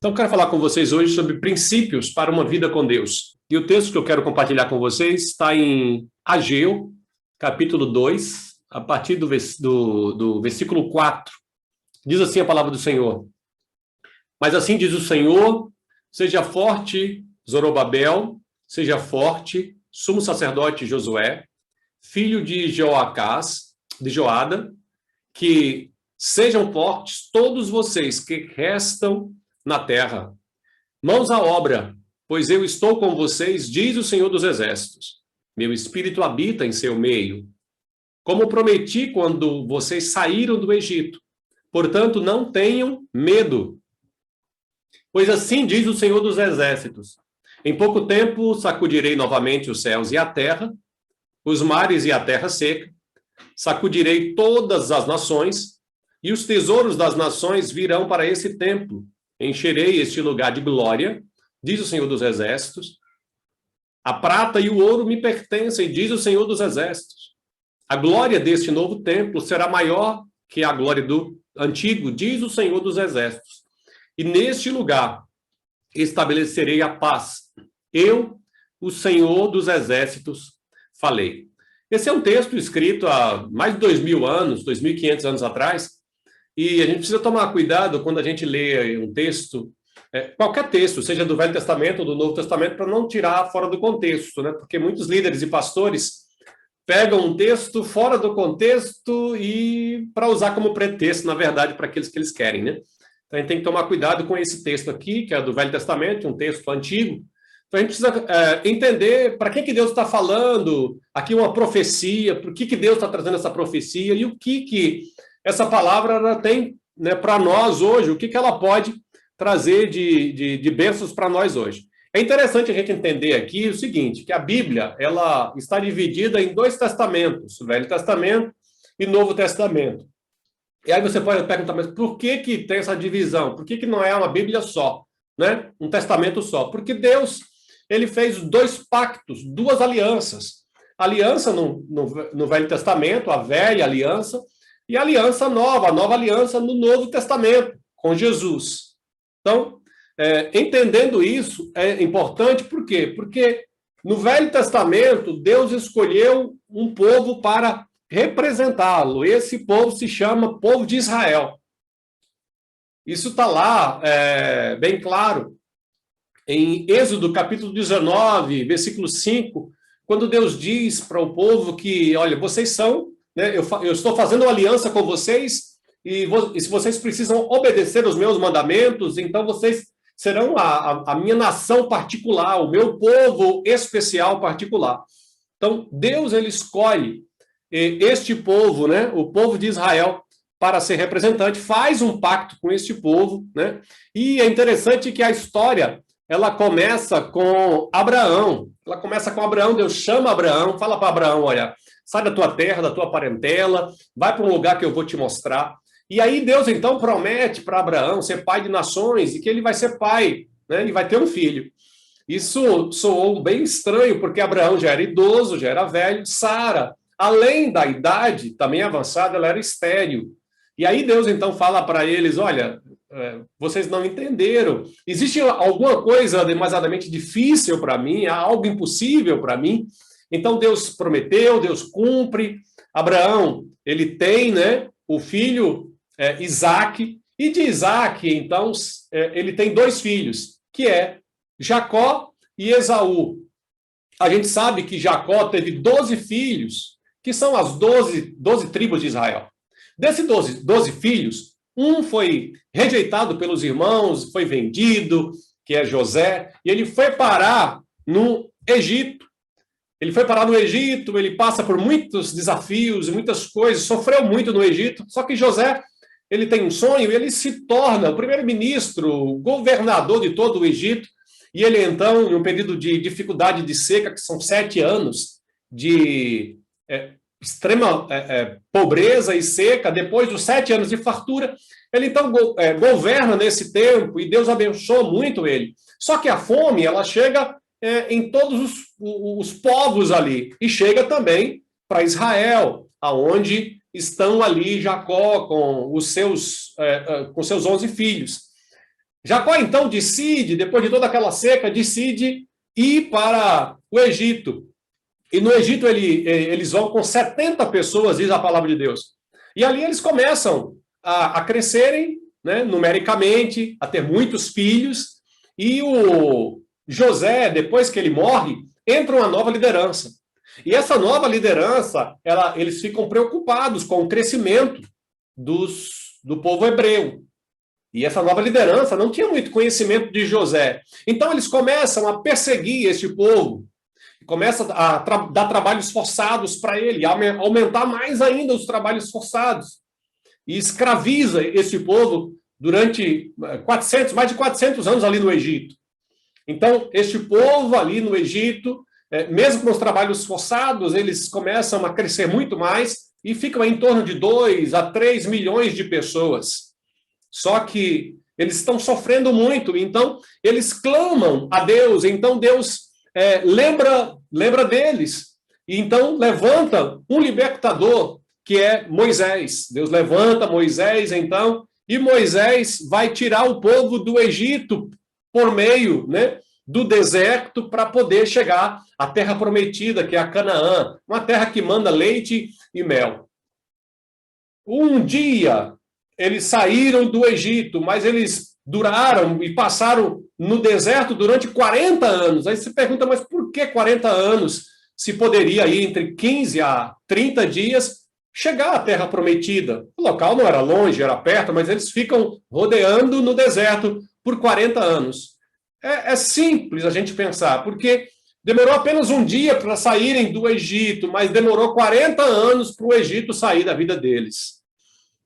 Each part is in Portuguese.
Então, eu quero falar com vocês hoje sobre princípios para uma vida com Deus. E o texto que eu quero compartilhar com vocês está em Ageu, capítulo 2, a partir do versículo 4. Diz assim a palavra do Senhor. Mas assim diz o Senhor, seja forte, Zorobabel, seja forte, sumo sacerdote Josué, filho de Joada, que sejam fortes todos vocês que restam na terra. Mãos à obra, pois eu estou com vocês, diz o Senhor dos Exércitos. Meu espírito habita em seu meio. Como prometi quando vocês saíram do Egito. Portanto, não tenham medo. Pois assim diz o Senhor dos Exércitos. Em pouco tempo sacudirei novamente os céus e a terra, os mares e a terra seca. Sacudirei todas as nações, e os tesouros das nações virão para esse templo. Encherei este lugar de glória, diz o Senhor dos Exércitos. A prata e o ouro me pertencem, diz o Senhor dos Exércitos. A glória deste novo templo será maior que a glória do antigo, diz o Senhor dos Exércitos. E neste lugar estabelecerei a paz. Eu, o Senhor dos Exércitos, falei. Esse é um texto escrito há mais de 2.000 anos, 2.500 anos atrás, e a gente precisa tomar cuidado quando a gente lê um texto, qualquer texto, seja do Velho Testamento ou do Novo Testamento, para não tirar fora do contexto, né? Porque muitos líderes e pastores pegam um texto fora do contexto e para usar como pretexto, na verdade, para aqueles que eles querem, né? Então a gente tem que tomar cuidado com esse texto aqui, que é do Velho Testamento, um texto antigo. Então a gente precisa entender para que Deus está falando, aqui uma profecia, por que Deus está trazendo essa profecia e o que essa palavra ela tem, né, para nós hoje, o que ela pode trazer de bênçãos para nós hoje. É interessante a gente entender aqui o seguinte, que a Bíblia ela está dividida em 2 testamentos, o Velho Testamento e Novo Testamento. E aí você pode perguntar, mas por que tem essa divisão? Por que não é uma Bíblia só, né? Um testamento só? Porque Deus ele fez 2 pactos, 2 alianças. Aliança no Velho Testamento, a velha aliança, e a aliança nova, a nova aliança no Novo Testamento, com Jesus. Então, entendendo isso, é importante, por quê? Porque no Velho Testamento, Deus escolheu um povo para representá-lo. Esse povo se chama povo de Israel. Isso está lá, bem claro, em Êxodo, capítulo 19, versículo 5, quando Deus diz para o povo que, olha, vocês são, né, eu estou fazendo uma aliança com vocês, e se vocês precisam obedecer os meus mandamentos, então vocês serão a minha nação particular, o meu povo especial particular. Então, Deus, ele escolhe este povo, né, o povo de Israel, para ser representante, faz um pacto com este povo, né, e é interessante que a história ela começa com Abraão. Ela começa com Abraão, Deus chama Abraão, fala para Abraão, olha, sai da tua terra, da tua parentela, vai para um lugar que eu vou te mostrar. E aí Deus, então, promete para Abraão ser pai de nações e que ele vai ser pai, né, e vai ter um filho. Isso soou bem estranho, porque Abraão já era idoso, já era velho. Sara, além da idade também avançada, ela era estéril. E aí Deus, então, fala para eles, olha, vocês não entenderam. Existe alguma coisa demasiadamente difícil para mim, há algo impossível para mim. Então Deus prometeu, Deus cumpre. Abraão, ele tem, né, o filho Isaque, e de Isaque, então, ele tem 2 filhos, que é Jacó e Esaú. A gente sabe que Jacó teve 12 filhos, que são as 12 tribos de Israel. Desses 12 filhos, um foi rejeitado pelos irmãos, foi vendido, que é José, e ele foi parar no Egito. Ele foi parar no Egito, ele passa por muitos desafios e muitas coisas, sofreu muito no Egito, só que José, ele tem um sonho e ele se torna o primeiro-ministro, o governador de todo o Egito, e ele então, em um período de dificuldade de seca, que são 7 anos de extrema pobreza e seca, depois dos 7 anos de fartura, ele então governa nesse tempo e Deus abençoa muito ele. Só que a fome, ela chega em todos os povos ali, e chega também para Israel, aonde estão ali Jacó com os seus 11 filhos. Jacó, então, decide, depois de toda aquela seca, decide ir para o Egito. E no Egito eles vão com 70 pessoas, diz a palavra de Deus. E ali eles começam a crescerem, né, numericamente, a ter muitos filhos. E o José, depois que ele morre, entra uma nova liderança. E essa nova liderança, eles ficam preocupados com o crescimento do povo hebreu. E essa nova liderança não tinha muito conhecimento de José. Então eles começam a perseguir este povo, começam a dar trabalhos forçados para ele, a aumentar mais ainda os trabalhos forçados. E escraviza esse povo durante mais de 400 anos ali no Egito. Então, este povo ali no Egito, mesmo com os trabalhos forçados, eles começam a crescer muito mais e ficam em torno de 2 a 3 milhões de pessoas. Só que eles estão sofrendo muito, então eles clamam a Deus, então Deus lembra deles, e então levanta um libertador, que é Moisés. Deus levanta Moisés, então, e Moisés vai tirar o povo do Egito por meio, né, do deserto para poder chegar à terra prometida, que é a Canaã, uma terra que manda leite e mel. Um dia eles saíram do Egito, mas eles duraram e passaram no deserto durante 40 anos. Aí você pergunta, mas por que 40 anos? Se poderia ir entre 15 a 30 dias chegar à terra prometida. O local não era longe, era perto, mas eles ficam rodeando no deserto por 40 anos. É simples a gente pensar, porque demorou apenas um dia para saírem do Egito, mas demorou 40 anos para o Egito sair da vida deles.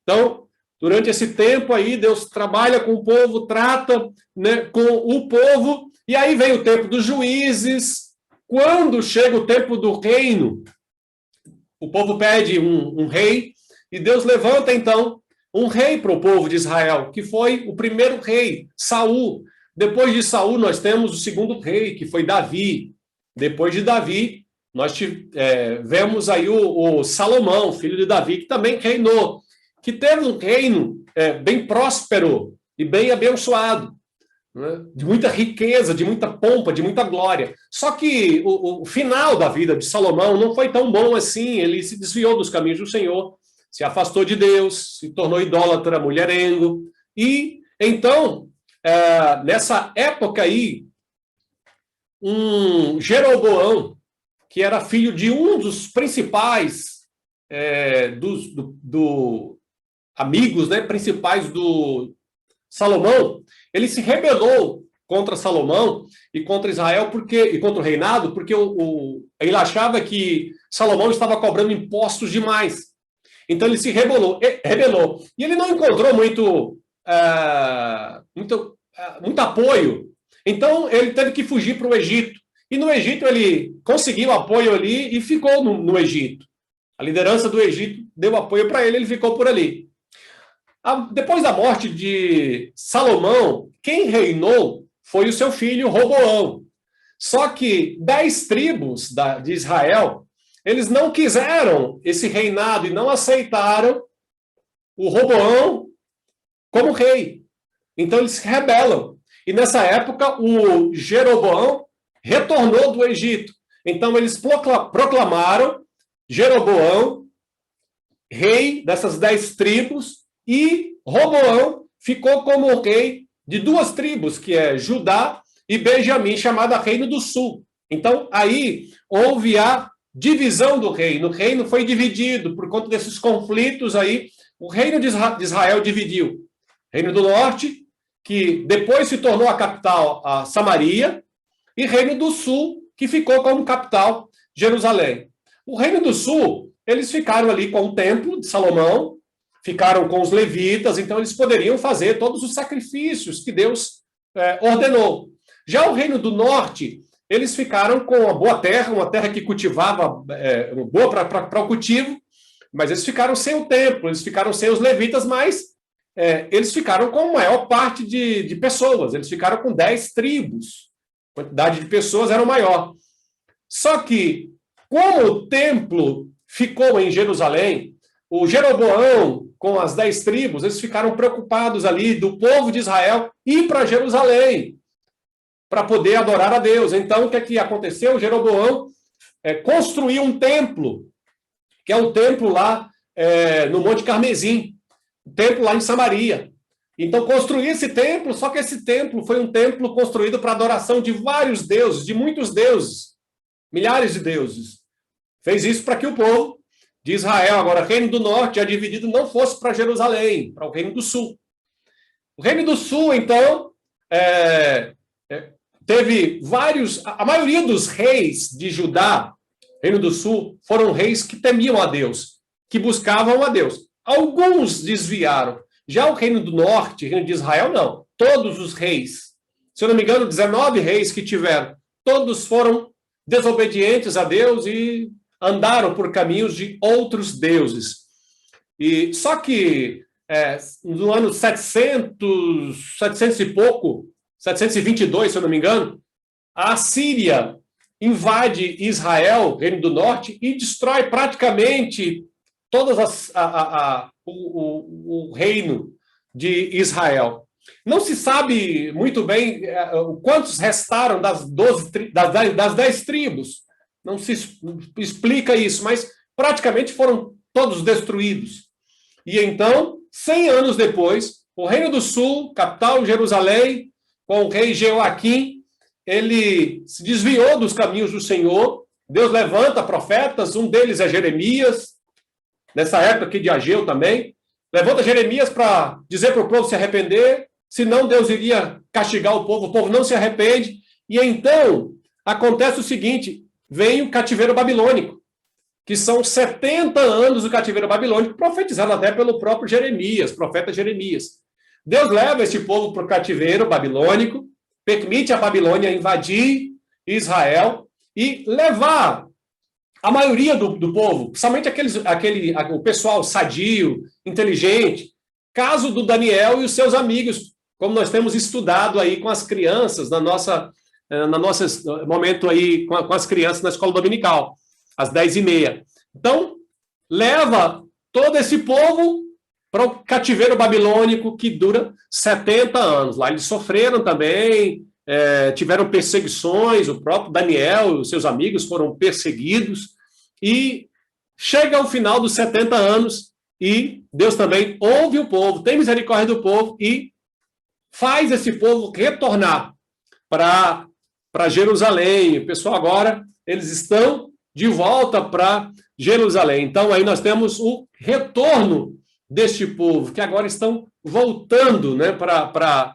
Então, durante esse tempo aí, Deus trabalha com o povo, trata, né, com o povo, e aí vem o tempo dos juízes. Quando chega o tempo do reino, o povo pede um rei, e Deus levanta, então, um rei para o povo de Israel, que foi o primeiro rei, Saul. Depois de Saul, nós temos o segundo rei, que foi Davi. Depois de Davi, nós vemos aí o Salomão, filho de Davi, que também reinou, que teve um reino bem próspero e bem abençoado, né? De muita riqueza, de muita pompa, de muita glória. Só que o final da vida de Salomão não foi tão bom assim. Ele se desviou dos caminhos do Senhor, se afastou de Deus, se tornou idólatra, mulherengo. E então, nessa época aí, um Jeroboão, que era filho de um dos principais amigos, né, principais do Salomão, ele se rebelou contra Salomão e contra Israel e contra o reinado, porque ele achava que Salomão estava cobrando impostos demais. Então ele se rebelou. E ele não encontrou muito apoio. Então ele teve que fugir para o Egito. E no Egito ele conseguiu apoio ali e ficou no Egito. A liderança do Egito deu apoio para ele ficou por ali. Depois da morte de Salomão, quem reinou foi o seu filho Roboão. Só que 10 tribos de Israel, eles não quiseram esse reinado e não aceitaram o Roboão como rei. Então eles se rebelam. E nessa época o Jeroboão retornou do Egito. Então eles proclamaram Jeroboão rei dessas 10 tribos, e Roboão ficou como rei de 2 tribos, que é Judá e Benjamim, chamada Reino do Sul. Então, aí houve a divisão do reino. O reino foi dividido por conta desses conflitos aí. O reino de Israel dividiu. Reino do Norte, que depois se tornou a capital, a Samaria, e Reino do Sul, que ficou como capital, Jerusalém. O Reino do Sul, eles ficaram ali com o templo de Salomão, ficaram com os levitas, então eles poderiam fazer todos os sacrifícios que Deus ordenou. Já o Reino do Norte, eles ficaram com uma boa terra, uma terra que cultivava, boa para o cultivo, mas eles ficaram sem o templo, eles ficaram sem os levitas, mas eles ficaram com a maior parte de pessoas, eles ficaram com 10 tribos, a quantidade de pessoas era maior. Só que, como o templo ficou em Jerusalém, o Jeroboão com as 10 tribos, eles ficaram preocupados ali do povo de Israel ir para Jerusalém para poder adorar a Deus. Então, o que é que aconteceu? Jeroboão construiu um templo, que é o templo lá no Monte Carmezim, o templo lá em Samaria. Então, construiu esse templo, só que esse templo foi um templo construído para adoração de vários deuses, de muitos deuses, milhares de deuses. Fez isso para que o povo de Israel, agora Reino do Norte, já dividido, não fosse para Jerusalém, para o Reino do Sul. O Reino do Sul, então, teve vários... A maioria dos reis de Judá, Reino do Sul, foram reis que temiam a Deus, que buscavam a Deus. Alguns desviaram. Já o Reino do Norte, Reino de Israel, não. Todos os reis, se eu não me engano, 19 reis que tiveram, todos foram desobedientes a Deus e andaram por caminhos de outros deuses. E só que no ano 700 e pouco, 722, se eu não me engano, a Síria invade Israel, Reino do Norte, e destrói praticamente todas o reino de Israel. Não se sabe muito bem quantos restaram das 10 tribos. Não se explica isso, mas praticamente foram todos destruídos. E então, 100 anos depois, o Reino do Sul, capital Jerusalém, com o rei Jeoaquim, ele se desviou dos caminhos do Senhor. Deus levanta profetas, um deles é Jeremias, nessa época aqui de Ageu também. Levanta Jeremias para dizer para o povo se arrepender, senão Deus iria castigar o povo não se arrepende. E então, acontece o seguinte, vem o cativeiro babilônico, que são 70 anos do cativeiro babilônico, profetizado até pelo próprio Jeremias, profeta Jeremias. Deus leva esse povo para o cativeiro babilônico, permite a Babilônia invadir Israel e levar a maioria do povo, principalmente o pessoal sadio, inteligente, caso do Daniel e os seus amigos, como nós temos estudado aí com as crianças, no nosso momento aí com as crianças na escola dominical, às 10h30. Então, leva todo esse povo para o cativeiro babilônico que dura 70 anos. Lá eles sofreram também, tiveram perseguições, o próprio Daniel e os seus amigos foram perseguidos, e chega ao final dos 70 anos e Deus também ouve o povo, tem misericórdia do povo e faz esse povo retornar para Jerusalém. O pessoal agora, eles estão de volta para Jerusalém. Então, aí nós temos o retorno deste povo, que agora estão voltando, né, para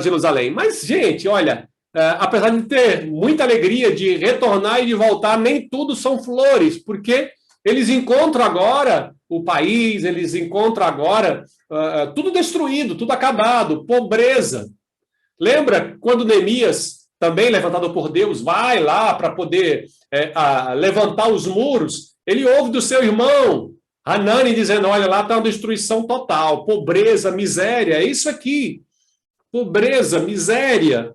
Jerusalém. Mas, gente, olha, apesar de ter muita alegria de retornar e de voltar, nem tudo são flores, porque eles encontram agora o país, eles encontram agora tudo destruído, tudo acabado, pobreza. Lembra quando Neemias, também levantado por Deus, vai lá para poder levantar os muros, ele ouve do seu irmão, Hanani, dizendo, olha, lá está uma destruição total, pobreza, miséria, é isso aqui. Pobreza, miséria,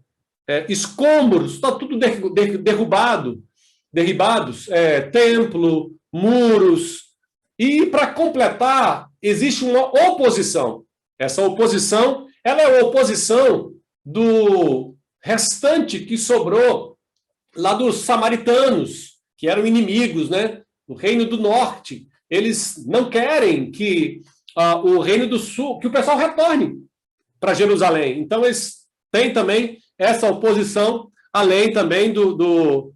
escombros, está tudo derribados, templo, muros. E, para completar, existe uma oposição. Essa oposição, ela é a oposição do restante que sobrou lá dos samaritanos, que eram inimigos, né, do Reino do Norte. Eles não querem que o Reino do Sul, que o pessoal retorne para Jerusalém. Então, eles têm também essa oposição, além também dos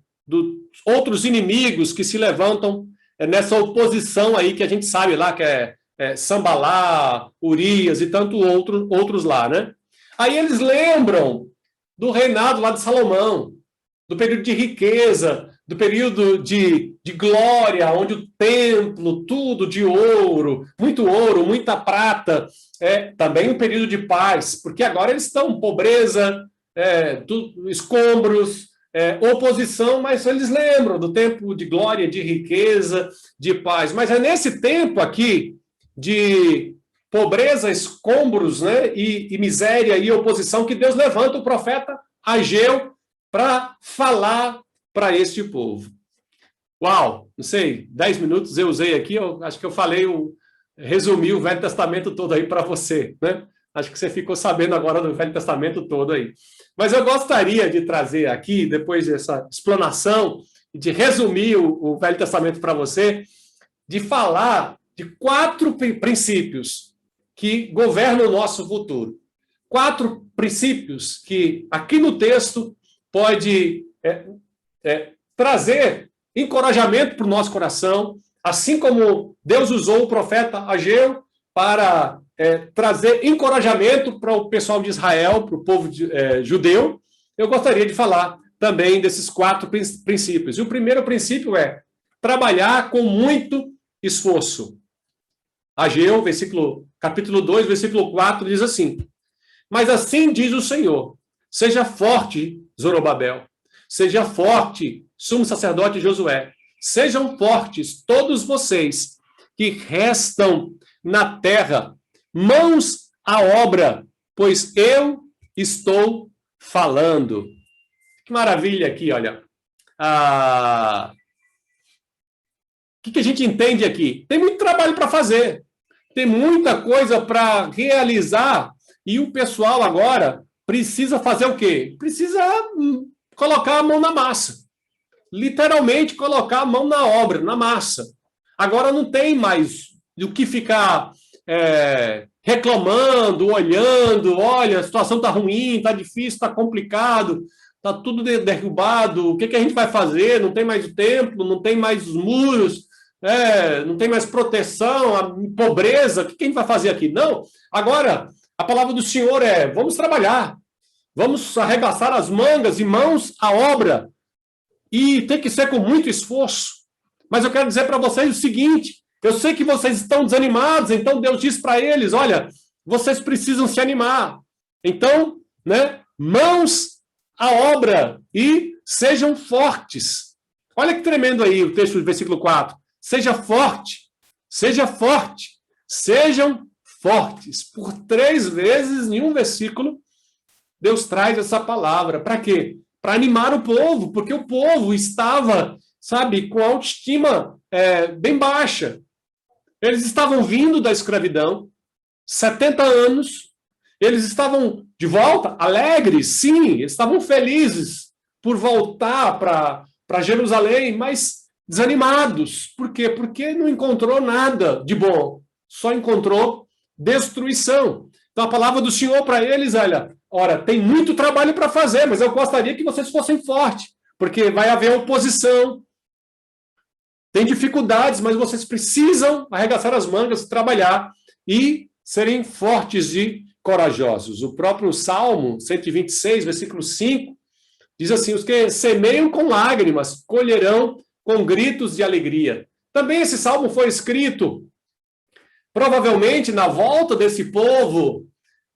outros inimigos que se levantam nessa oposição aí que a gente sabe lá, que é Sambalá, Urias e tanto outros lá, né? Aí eles lembram do reinado lá de Salomão, do período de riqueza, do período de glória, onde o templo, tudo de ouro, muita prata, também um período de paz, porque agora eles estão pobreza, escombros, oposição, mas eles lembram do tempo de glória, de riqueza, de paz. Mas é nesse tempo aqui de pobreza, escombros, né, e miséria e oposição que Deus levanta o profeta Ageu para falar para este povo. Uau, não sei, 10 minutos eu usei aqui, eu acho que eu falei resumir o Velho Testamento todo aí para você, né? Acho que você ficou sabendo agora do Velho Testamento todo aí. Mas eu gostaria de trazer aqui, depois dessa explanação, de resumir o Velho Testamento para você, de falar de 4 princípios que governam o nosso futuro. 4 princípios que, aqui no texto, pode trazer encorajamento para o nosso coração, assim como Deus usou o profeta Ageu para trazer encorajamento para o pessoal de Israel, para o povo judeu. Eu gostaria de falar também desses 4 princípios. E o primeiro princípio é trabalhar com muito esforço. Ageu, capítulo 2, versículo 4, diz assim: mas assim diz o Senhor, seja forte, Zorobabel, seja forte, sumo sacerdote Josué, sejam fortes todos vocês que restam na terra, mãos à obra, pois eu estou falando. Que maravilha aqui, olha. O que a gente entende aqui? Tem muito trabalho para fazer, tem muita coisa para realizar, e o pessoal agora precisa fazer o quê? Precisa colocar a mão na massa. Literalmente colocar a mão na obra, na massa. Agora não tem mais do que ficar reclamando, olhando, olha, a situação está ruim, está difícil, está complicado, está tudo derrubado, o que a gente vai fazer? Não tem mais o templo, não tem mais os muros, não tem mais proteção, a pobreza, o que a gente vai fazer aqui? Não, agora a palavra do Senhor é: vamos trabalhar, vamos arregaçar as mangas e mãos à obra, e tem que ser com muito esforço. Mas eu quero dizer para vocês o seguinte: eu sei que vocês estão desanimados, então Deus diz para eles: olha, vocês precisam se animar. Então, mãos à obra e sejam fortes. Olha que tremendo aí o texto do versículo 4. Seja forte, seja forte, sejam fortes. Por 3 vezes em um versículo, Deus traz essa palavra. Para quê? Para animar o povo, porque o povo estava, com a autoestima bem baixa. Eles estavam vindo da escravidão, 70 anos, eles estavam de volta, alegres, sim, estavam felizes por voltar para Jerusalém, mas desanimados. Por quê? Porque não encontrou nada de bom, só encontrou destruição. Então a palavra do Senhor para eles, olha, tem muito trabalho para fazer, mas eu gostaria que vocês fossem fortes, porque vai haver oposição, tem dificuldades, mas vocês precisam arregaçar as mangas, trabalhar e serem fortes e corajosos. O próprio Salmo 126, versículo 5, diz assim: os que semeiam com lágrimas colherão com gritos de alegria. Também esse salmo foi escrito provavelmente na volta desse povo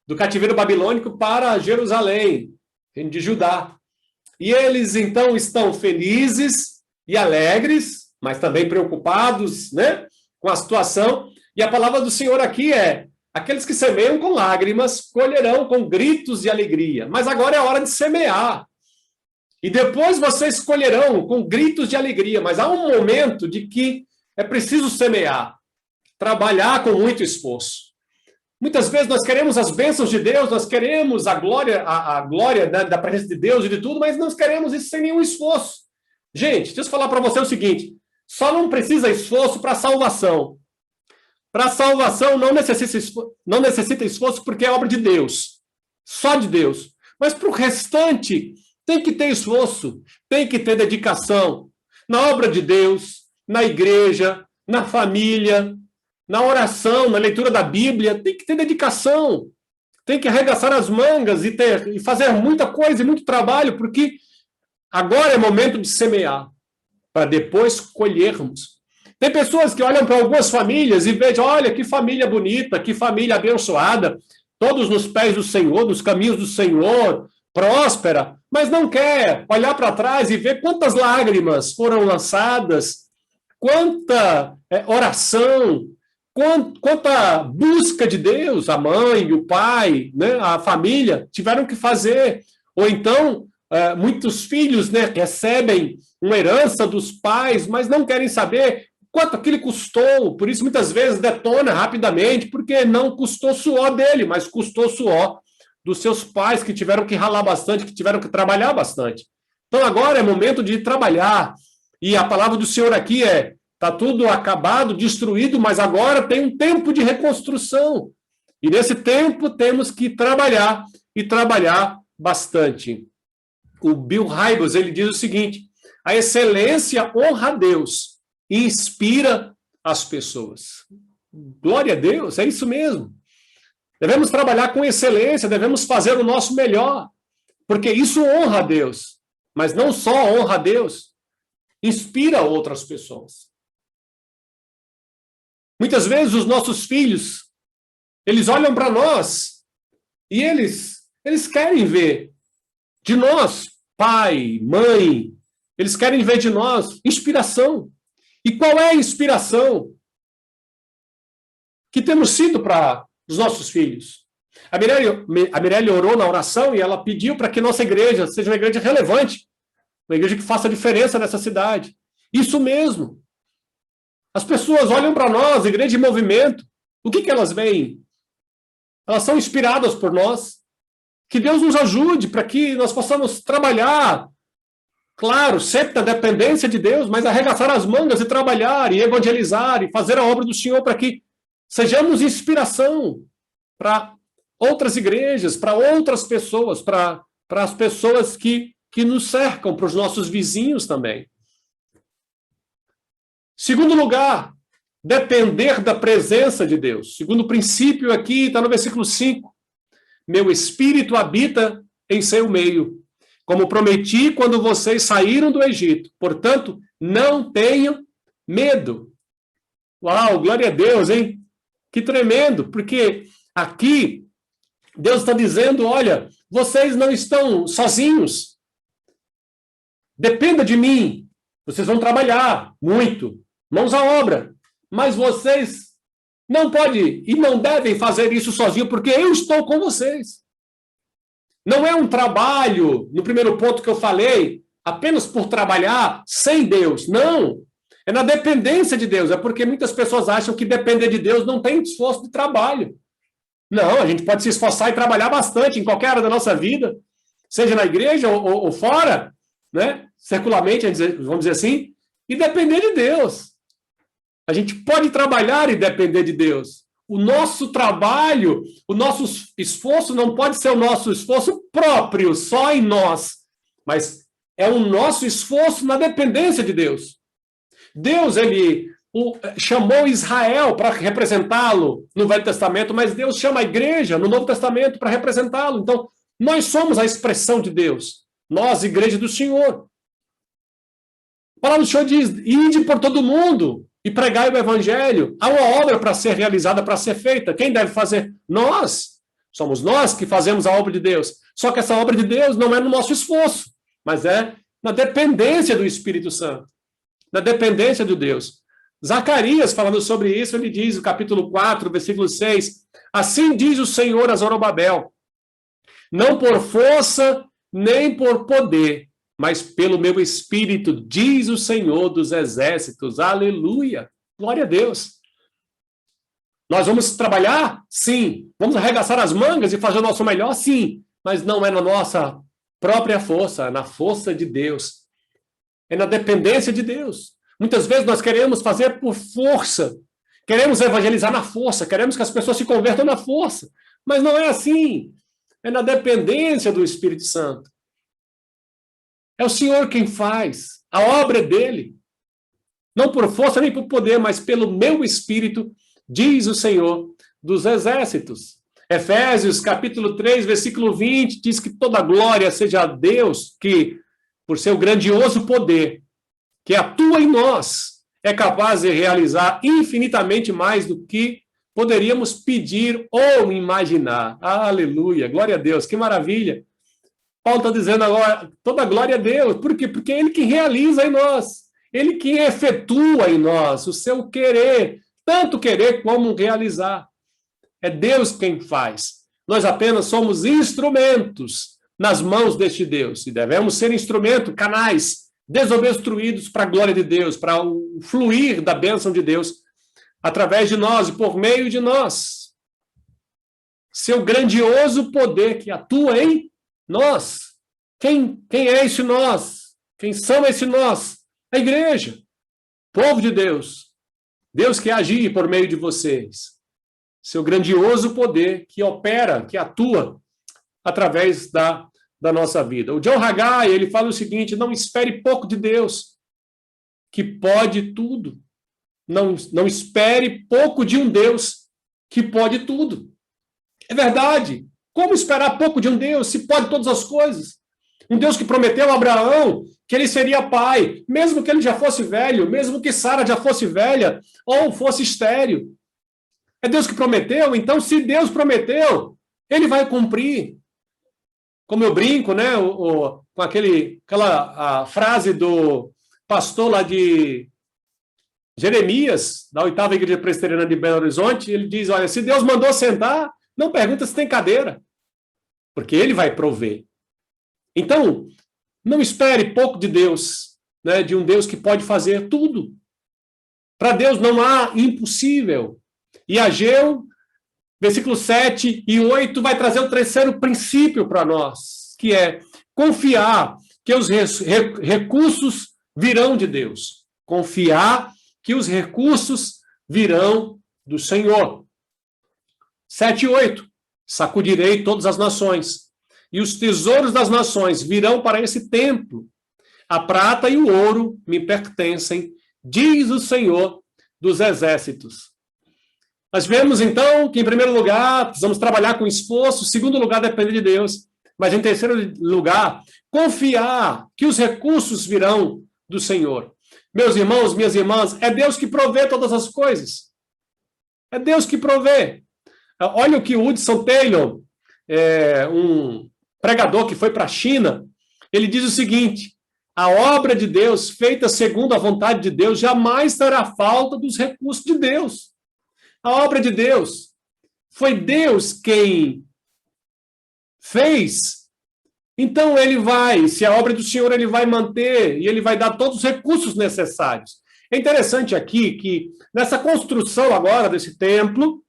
do cativeiro babilônico para Jerusalém, de Judá. E eles, então, estão felizes e alegres, mas também preocupados, com a situação. E a palavra do Senhor aqui é: aqueles que semeiam com lágrimas colherão com gritos de alegria. Mas agora é hora de semear. E depois vocês colherão com gritos de alegria. Mas há um momento de que é preciso semear, trabalhar com muito esforço. Muitas vezes nós queremos as bênçãos de Deus, nós queremos a glória da presença de Deus e de tudo, mas nós queremos isso sem nenhum esforço. Gente, deixa eu falar para você o seguinte: só não precisa esforço para a salvação. Para a salvação não necessita esforço porque é obra de Deus, só de Deus. Mas para o restante, tem que ter esforço, tem que ter dedicação na obra de Deus, na igreja, na família, na oração, na leitura da Bíblia. Tem que ter dedicação, tem que arregaçar as mangas e fazer muita coisa e muito trabalho, porque agora é momento de semear, para depois colhermos. Tem pessoas que olham para algumas famílias e vejam: olha, que família bonita, que família abençoada, todos nos pés do Senhor, nos caminhos do Senhor, próspera, mas não quer olhar para trás e ver quantas lágrimas foram lançadas, quanta oração, quanta busca de Deus a mãe, o pai, a família tiveram que fazer. Ou então, muitos filhos recebem uma herança dos pais, mas não querem saber quanto aquilo custou. Por isso, muitas vezes, detona rapidamente, porque não custou suor dele, mas custou suor dos seus pais, que tiveram que ralar bastante, que tiveram que trabalhar bastante. Então, agora é momento de trabalhar. E a palavra do Senhor aqui é: está tudo acabado, destruído, mas agora tem um tempo de reconstrução. E nesse tempo temos que trabalhar, e trabalhar bastante. O Bill Hybels, ele diz o seguinte: a excelência honra a Deus e inspira as pessoas. Glória a Deus, é isso mesmo. Devemos trabalhar com excelência, devemos fazer o nosso melhor, porque isso honra a Deus. Mas não só honra a Deus, inspira outras pessoas. Muitas vezes os nossos filhos, eles olham para nós e eles querem ver de nós, pai, mãe, eles querem ver de nós inspiração. E qual é a inspiração que temos sido para os nossos filhos? A Mirelle orou na oração e ela pediu para que nossa igreja seja uma igreja relevante, uma igreja que faça diferença nessa cidade. Isso mesmo. As pessoas olham para nós, igreja em movimento, o que elas veem? Elas são inspiradas por nós. Que Deus nos ajude para que nós possamos trabalhar, claro, sempre na dependência de Deus, mas arregaçar as mangas e trabalhar, e evangelizar, e fazer a obra do Senhor para que sejamos inspiração para outras igrejas, para outras pessoas, para as pessoas que nos cercam, para os nossos vizinhos também. Segundo lugar, depender da presença de Deus. Segundo princípio aqui, está no versículo 5. Meu espírito habita em seu meio, como prometi quando vocês saíram do Egito. Portanto, não tenham medo. Uau, glória a Deus, hein? Que tremendo, porque aqui Deus está dizendo, olha, vocês não estão sozinhos. Dependa de mim. Vocês vão trabalhar muito, mãos à obra. Mas vocês não podem e não devem fazer isso sozinhos, porque eu estou com vocês. Não é um trabalho, no primeiro ponto que eu falei, apenas por trabalhar sem Deus. Não. É na dependência de Deus. É porque muitas pessoas acham que depender de Deus não tem esforço de trabalho. Não, a gente pode se esforçar e trabalhar bastante em qualquer área da nossa vida, seja na igreja ou fora, né? Circularmente, vamos dizer assim, e depender de Deus. A gente pode trabalhar e depender de Deus. O nosso trabalho, o nosso esforço não pode ser o nosso esforço próprio, só em nós, mas é o nosso esforço na dependência de Deus. Deus, ele chamou Israel para representá-lo no Velho Testamento, mas Deus chama a igreja no Novo Testamento para representá-lo. Então, nós somos a expressão de Deus. Nós, igreja do Senhor. A palavra do Senhor diz, ide por todo mundo e pregai o evangelho. Há uma obra para ser realizada, para ser feita. Quem deve fazer? Nós. Somos nós que fazemos a obra de Deus. Só que essa obra de Deus não é no nosso esforço, mas é na dependência do Espírito Santo. Na dependência de Deus. Zacarias, falando sobre isso, ele diz, no capítulo 4, versículo 6, assim diz o Senhor a Zorobabel, não por força nem por poder, mas pelo meu Espírito, diz o Senhor dos Exércitos. Aleluia! Glória a Deus! Nós vamos trabalhar? Sim. Vamos arregaçar as mangas e fazer o nosso melhor? Sim. Mas não é na nossa própria força, é na força de Deus. É na dependência de Deus. Muitas vezes nós queremos fazer por força. Queremos evangelizar na força. Queremos que as pessoas se convertam na força. Mas não é assim. É na dependência do Espírito Santo. É o Senhor quem faz. A obra é dele. Não por força nem por poder, mas pelo meu Espírito, diz o Senhor dos Exércitos. Efésios, capítulo 3, versículo 20, diz que toda glória seja a Deus, que, por seu grandioso poder, que atua em nós, é capaz de realizar infinitamente mais do que poderíamos pedir ou imaginar. Aleluia, glória a Deus, que maravilha. Paulo está dizendo agora, toda glória a Deus. Por quê? Porque é Ele que realiza em nós. Ele que efetua em nós o seu querer, tanto querer como realizar. É Deus quem faz. Nós apenas somos instrumentos nas mãos deste Deus. E devemos ser instrumento, canais, desobstruídos para a glória de Deus, para o fluir da bênção de Deus através de nós e por meio de nós. Seu grandioso poder que atua em nós. Quem é esse nós? Quem são esse nós? A igreja, povo de Deus. Deus quer agir por meio de vocês. Seu grandioso poder que opera, que atua através da nossa vida. O John Haggai, ele fala o seguinte: não espere pouco de Deus, que pode tudo. Não espere pouco de um Deus que pode tudo. É verdade. Como esperar pouco de um Deus se pode todas as coisas? Um Deus que prometeu a Abraão que ele seria pai, mesmo que ele já fosse velho, mesmo que Sara já fosse velha ou fosse estéril. É Deus que prometeu, então se Deus prometeu, ele vai cumprir. Como eu brinco, né, com aquela frase do pastor lá de Jeremias, da 8ª Igreja Presbiteriana de Belo Horizonte, ele diz, olha, se Deus mandou sentar, não pergunta se tem cadeira, porque ele vai prover. Então, não espere pouco de Deus, né, de um Deus que pode fazer tudo. Para Deus não há impossível. E Ageu, versículos 7 e 8, vai trazer o terceiro princípio para nós, que é confiar que os recursos virão de Deus. Confiar que os recursos virão do Senhor. 7 e 8. Sacudirei todas as nações, e os tesouros das nações virão para esse templo. A prata e o ouro me pertencem, diz o Senhor dos exércitos. Nós vemos, então, que, em primeiro lugar, precisamos trabalhar com esforço. Em segundo lugar, depender de Deus. Mas, em terceiro lugar, confiar que os recursos virão do Senhor. Meus irmãos, minhas irmãs, é Deus que provê todas as coisas. É Deus que provê. Olha o que o Hudson Taylor, um pregador que foi para a China, ele diz o seguinte: a obra de Deus, feita segundo a vontade de Deus, jamais terá falta dos recursos de Deus. A obra de Deus, foi Deus quem fez. Então ele vai, se a obra do Senhor ele vai manter, e ele vai dar todos os recursos necessários. É interessante aqui que nessa construção agora desse templo,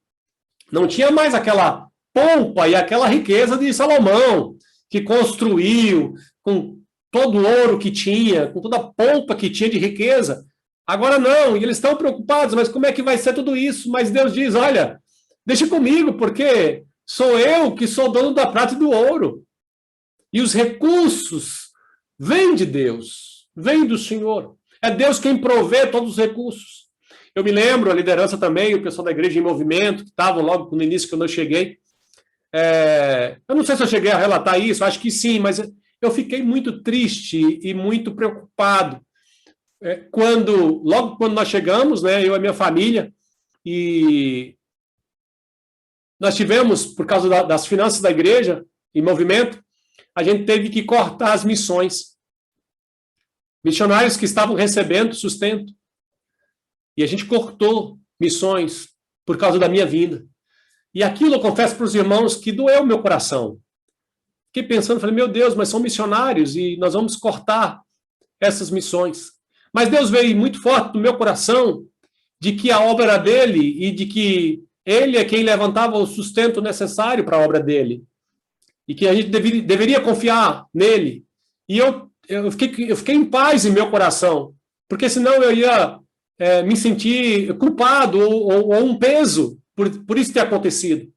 não tinha mais aquela pompa e aquela riqueza de Salomão, que construiu com todo o ouro que tinha, com toda a pompa que tinha de riqueza. Agora não, e eles estão preocupados, mas como é que vai ser tudo isso? Mas Deus diz, olha, deixa comigo, porque sou eu que sou dono da prata e do ouro. E os recursos vêm de Deus, vêm do Senhor. É Deus quem provê todos os recursos. Eu me lembro, a liderança também, o pessoal da Igreja em Movimento, que estavam logo no início, quando eu cheguei. Eu não sei se eu cheguei a relatar isso, acho que sim, mas eu fiquei muito triste e muito preocupado logo quando nós chegamos, né, eu e a minha família, e nós tivemos, por causa das finanças da igreja, em movimento, a gente teve que cortar as missões. Missionários que estavam recebendo sustento. E a gente cortou missões por causa da minha vinda. E aquilo, eu confesso para os irmãos, que doeu meu coração. Fiquei pensando, falei, meu Deus, mas são missionários e nós vamos cortar essas missões. Mas Deus veio muito forte no meu coração de que a obra era dele e de que ele é quem levantava o sustento necessário para a obra dele. E que a gente deveria confiar nele. E eu fiquei em paz em meu coração, porque senão eu ia me sentir culpado ou um peso por isso ter acontecido.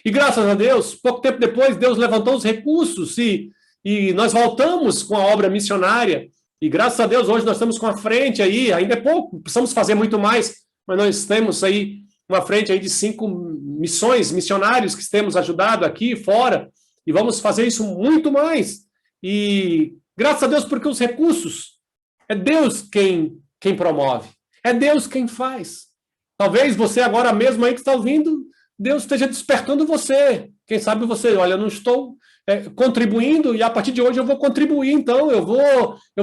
E graças a Deus, pouco tempo depois, Deus levantou os recursos e nós voltamos com a obra missionária. E graças a Deus, hoje nós estamos com a frente aí, ainda é pouco, precisamos fazer muito mais, mas nós temos aí uma frente aí de 5 missionários que temos ajudado aqui fora, e vamos fazer isso muito mais. E graças a Deus, porque os recursos, é Deus quem promove, é Deus quem faz. Talvez você agora mesmo aí que está ouvindo, Deus esteja despertando você. Quem sabe você, olha, eu não estou contribuindo, e a partir de hoje eu vou contribuir, então eu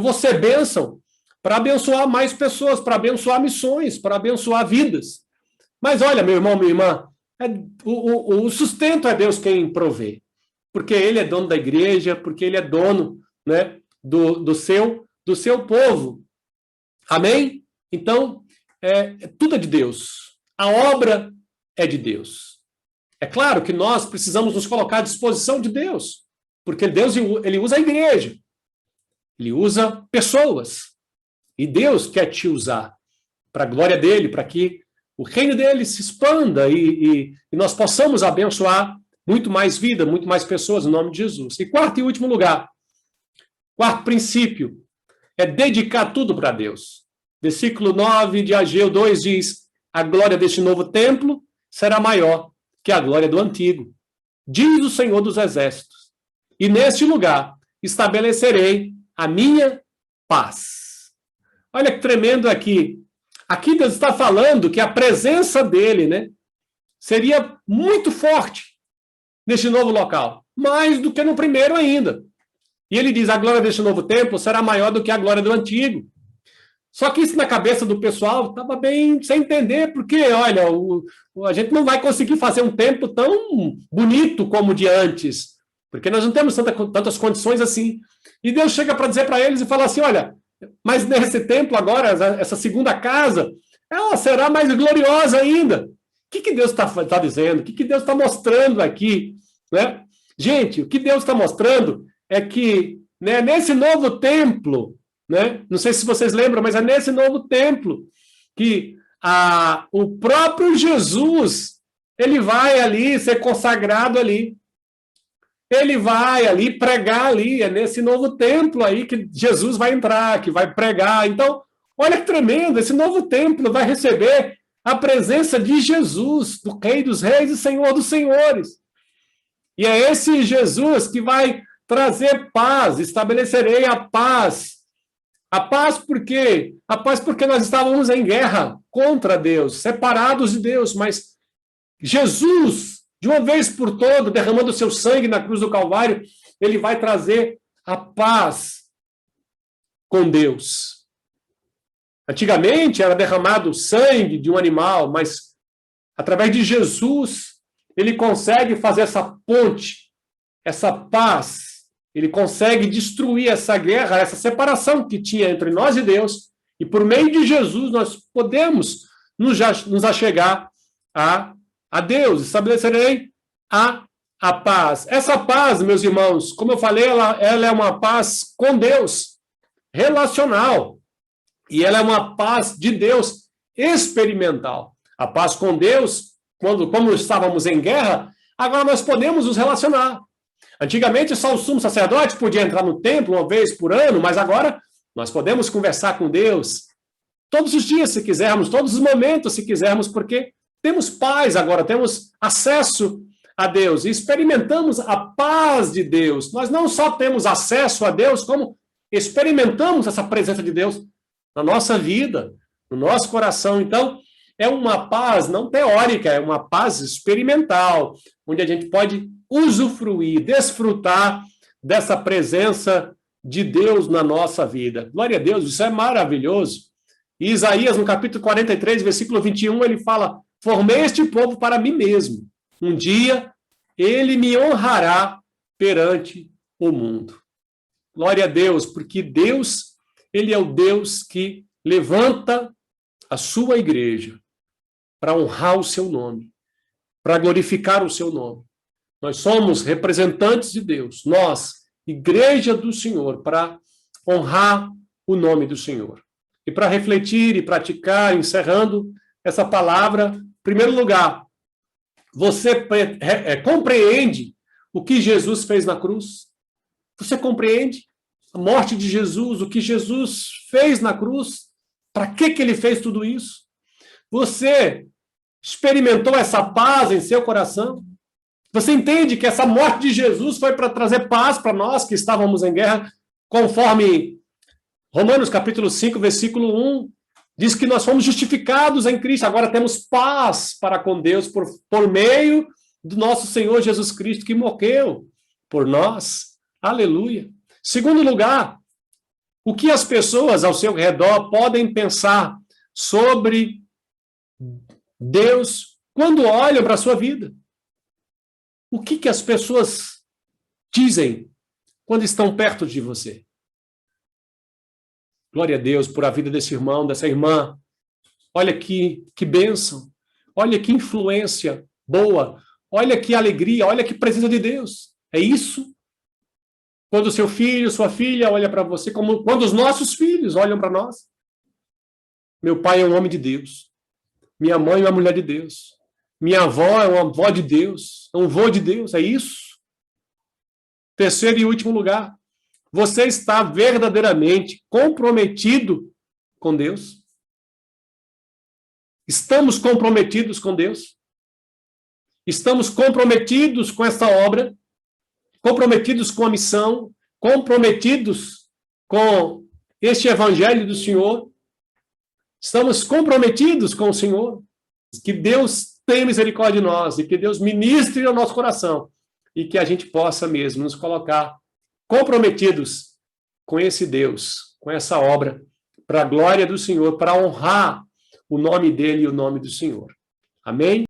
vou ser bênção para abençoar mais pessoas, para abençoar missões, para abençoar vidas. Mas olha, meu irmão, minha irmã, o sustento é Deus quem provê, porque Ele é dono da igreja, porque Ele é dono, né, do seu do seu povo. Amém? Então, tudo é de Deus. A obra é de Deus. É claro que nós precisamos nos colocar à disposição de Deus, porque Deus, ele usa a igreja, ele usa pessoas, e Deus quer te usar para a glória dele, para que o reino dele se expanda e nós possamos abençoar muito mais vida, muito mais pessoas, em nome de Jesus. E quarto e último lugar, quarto princípio, é dedicar tudo para Deus. Versículo 9 de Ageu 2 diz: a glória deste novo templo será maior que a glória do antigo, diz o Senhor dos Exércitos. E neste lugar estabelecerei a minha paz. Olha que tremendo aqui. Aqui Deus está falando que a presença dele, né, seria muito forte neste novo local, mais do que no primeiro ainda. E ele diz: a glória deste novo templo será maior do que a glória do antigo. Só que isso na cabeça do pessoal estava bem sem entender, porque, olha, a gente não vai conseguir fazer um templo tão bonito como o de antes, porque nós não temos tantas condições assim. E Deus chega para dizer para eles e fala assim: olha, mas nesse templo agora, essa segunda casa, ela será mais gloriosa ainda. O que Deus está dizendo? O que Deus está mostrando aqui? Né? Gente, o que Deus está mostrando é que, né, nesse novo templo, né, não sei se vocês lembram, mas é nesse novo templo que o próprio Jesus, ele vai ali ser consagrado ali. Ele vai ali pregar ali, é nesse novo templo aí que Jesus vai entrar, que vai pregar. Então, olha que tremendo, esse novo templo vai receber a presença de Jesus, do Rei dos Reis e Senhor dos Senhores. E é esse Jesus que vai trazer paz, estabelecerei a paz. A paz por quê? A paz porque nós estávamos em guerra contra Deus, separados de Deus, mas Jesus, de uma vez por todas, derramando o seu sangue na cruz do Calvário, ele vai trazer a paz com Deus. Antigamente era derramado o sangue de um animal, mas através de Jesus, ele consegue fazer essa ponte, essa paz. Ele consegue destruir essa guerra, essa separação que tinha entre nós e Deus, e por meio de Jesus nós podemos nos achegar a Deus, estabelecerei a paz. Essa paz, meus irmãos, como eu falei, ela é uma paz com Deus, relacional, e ela é uma paz de Deus experimental. A paz com Deus, como estávamos em guerra, agora nós podemos nos relacionar. Antigamente, só o sumo sacerdote podia entrar no templo uma vez por ano, mas agora nós podemos conversar com Deus todos os dias, se quisermos, todos os momentos, se quisermos, porque temos paz agora, temos acesso a Deus e experimentamos a paz de Deus. Nós não só temos acesso a Deus, como experimentamos essa presença de Deus na nossa vida, no nosso coração. Então, é uma paz não teórica, é uma paz experimental, onde a gente pode usufruir, desfrutar dessa presença de Deus na nossa vida. Glória a Deus, isso é maravilhoso. E Isaías, no capítulo 43, versículo 21, ele fala: formei este povo para mim mesmo. Um dia ele me honrará perante o mundo. Glória a Deus, porque Deus, ele é o Deus que levanta a sua igreja para honrar o seu nome, para glorificar o seu nome. Nós somos representantes de Deus, nós, igreja do Senhor, para honrar o nome do Senhor. E para refletir e praticar, encerrando essa palavra, em primeiro lugar, você compreende o que Jesus fez na cruz? Você compreende a morte de Jesus, o que Jesus fez na cruz? Para que ele fez tudo isso? Você experimentou essa paz em seu coração? Você entende que essa morte de Jesus foi para trazer paz para nós que estávamos em guerra, conforme Romanos capítulo 5, versículo 1, diz que nós fomos justificados em Cristo, agora temos paz para com Deus por meio do nosso Senhor Jesus Cristo, que morreu por nós. Aleluia. Segundo lugar, o que as pessoas ao seu redor podem pensar sobre Deus quando olham para a sua vida? O que as pessoas dizem quando estão perto de você? Glória a Deus por a vida desse irmão, dessa irmã. Olha que bênção. Olha que influência boa. Olha que alegria. Olha que presença de Deus. É isso. Quando seu filho, sua filha olha para você, como quando os nossos filhos olham para nós. Meu pai é um homem de Deus. Minha mãe é uma mulher de Deus. Minha avó é uma avó de Deus. É um vô de Deus. É isso. Terceiro e último lugar. Você está verdadeiramente comprometido com Deus? Estamos comprometidos com Deus? Estamos comprometidos com esta obra? Comprometidos com a missão? Comprometidos com este evangelho do Senhor? Estamos comprometidos com o Senhor? Que Deus tenha misericórdia de nós e que Deus ministre ao nosso coração e que a gente possa mesmo nos colocar comprometidos com esse Deus, com essa obra, para a glória do Senhor, para honrar o nome dele e o nome do Senhor. Amém?